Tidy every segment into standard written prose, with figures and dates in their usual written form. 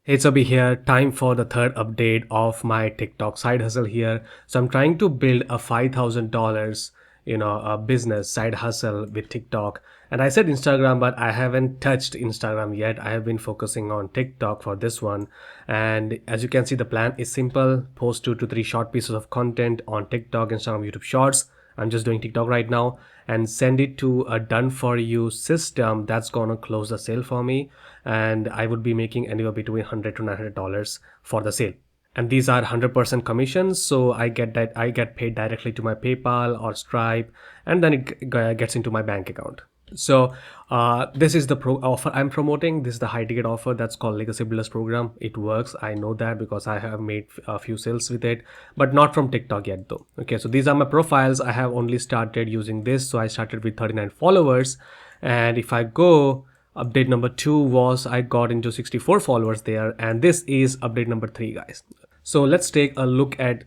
It's Abhi here. Time for the third update of my TikTok side hustle here. So I'm trying to build a $5,000, a business side hustle with TikTok. And I said Instagram, but I haven't touched Instagram yet. I have been focusing on TikTok for this one. And as you can see, the plan is simple. Post 2 to 3 short pieces of content on TikTok, Instagram, YouTube Shorts. I'm just doing TikTok right now and send it to a done for you system that's gonna close the sale for me, and I would be making anywhere between $100 to $900 for the sale. And these are 100% commissions, so I get paid directly to my PayPal or Stripe, and then it gets into my bank account. So this is the offer I'm promoting. This is the high ticket offer that's called Legacy Builders Program. It works. I know that because I have made a few sales with it, but not from TikTok yet though. Okay, so these are my profiles. I have only started using this. So I started with 39 followers. And if I go, update number 2 was I got into 64 followers there. And this is update number 3, guys. So let's take a look at,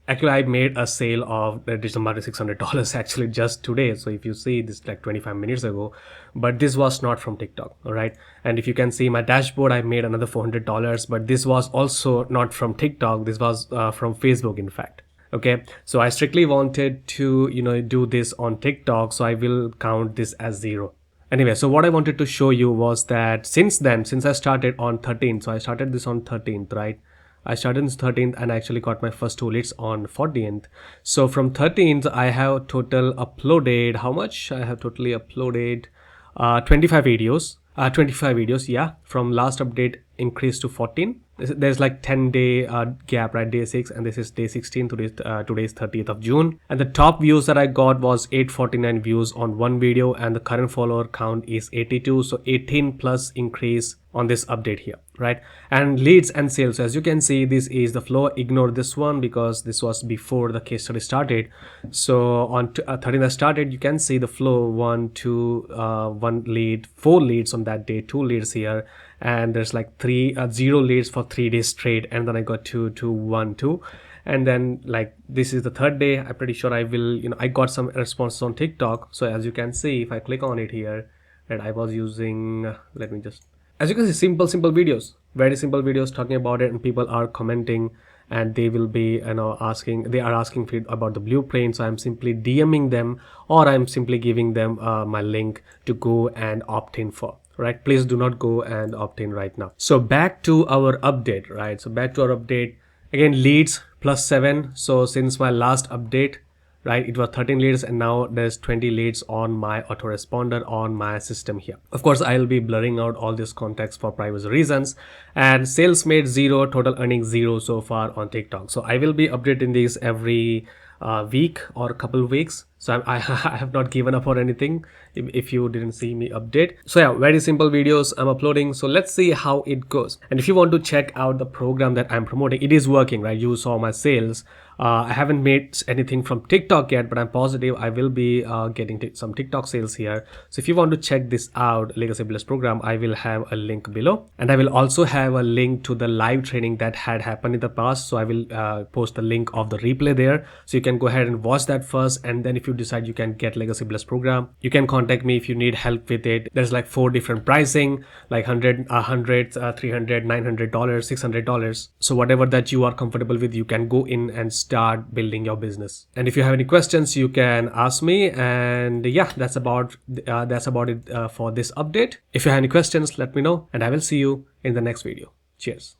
actually I made a sale of digital marketing $600 actually just today. So if you see this, like 25 minutes ago, but this was not from TikTok. All right. And if you can see my dashboard, I made another $400, but this was also not from TikTok. This was from Facebook, in fact. Okay. So I strictly wanted to, do this on TikTok. So I will count this as 0. Anyway, so what I wanted to show you was that since I started on 13th, so I started this on 13th, right? I started on 13th and I actually got my first 2 leads on 14th. So from 13th, I have total uploaded, how much? I have totally uploaded 25 videos. 25 videos, yeah. From last update increased to 14. There's like 10-day gap, right? Day 6, and this is day 16. Today's 30th of June. And the top views that I got was 849 views on one video, and the current follower count is 82. So 18 plus increase on this update here, right? And leads and sales, as you can see, this is the flow. Ignore this one because this was before the case study started. So on 13th I started, you can see the flow 1 2 1 lead, 4 leads on that day, 2 leads here, and there's like 0 leads for 3 days straight, and then I got 2 2 1 2, and then like this is the third day. I'm pretty sure I will, I got some responses on TikTok. So as you can see, if I click on it here, and I was using, let me just, as you can see, simple videos, very simple videos talking about it, and people are commenting, and they will be asking about the blueprint. So I'm simply DMing them, or I'm simply giving them my link to go and opt in for, right? Please do not go and opt in right now. So back to our update, right? So back to our update again, leads plus 7. So since my last update, right, it was 13 leads, and now there's 20 leads on my autoresponder on my system here. Of course, I'll be blurring out all this context for privacy reasons. And sales made 0, total earnings 0 so far on TikTok. So I will be updating these every week or a couple of weeks. So I have not given up on anything if you didn't see me update. So yeah, very simple videos I'm uploading. So let's see how it goes. And if you want to check out the program that I'm promoting, it is working, right? You saw my sales. I haven't made anything from TikTok yet, but I'm positive I will be getting some TikTok sales here. So if you want to check this out, Legacy Builders Program, I will have a link below, and I will also have a link to the live training that had happened in the past. So I will post the link of the replay there, so you can go ahead and watch that first, and then if you decide you can get Legacy Builders Program, you can contact me if you need help with it. There's like 4 different pricing, like 100, $300, $900, $600. So whatever that you are comfortable with, you can go in and start building your business. And if you have any questions, you can ask me. And yeah, that's about it for this update. If you have any questions, let me know, and I will see you in the next video. Cheers.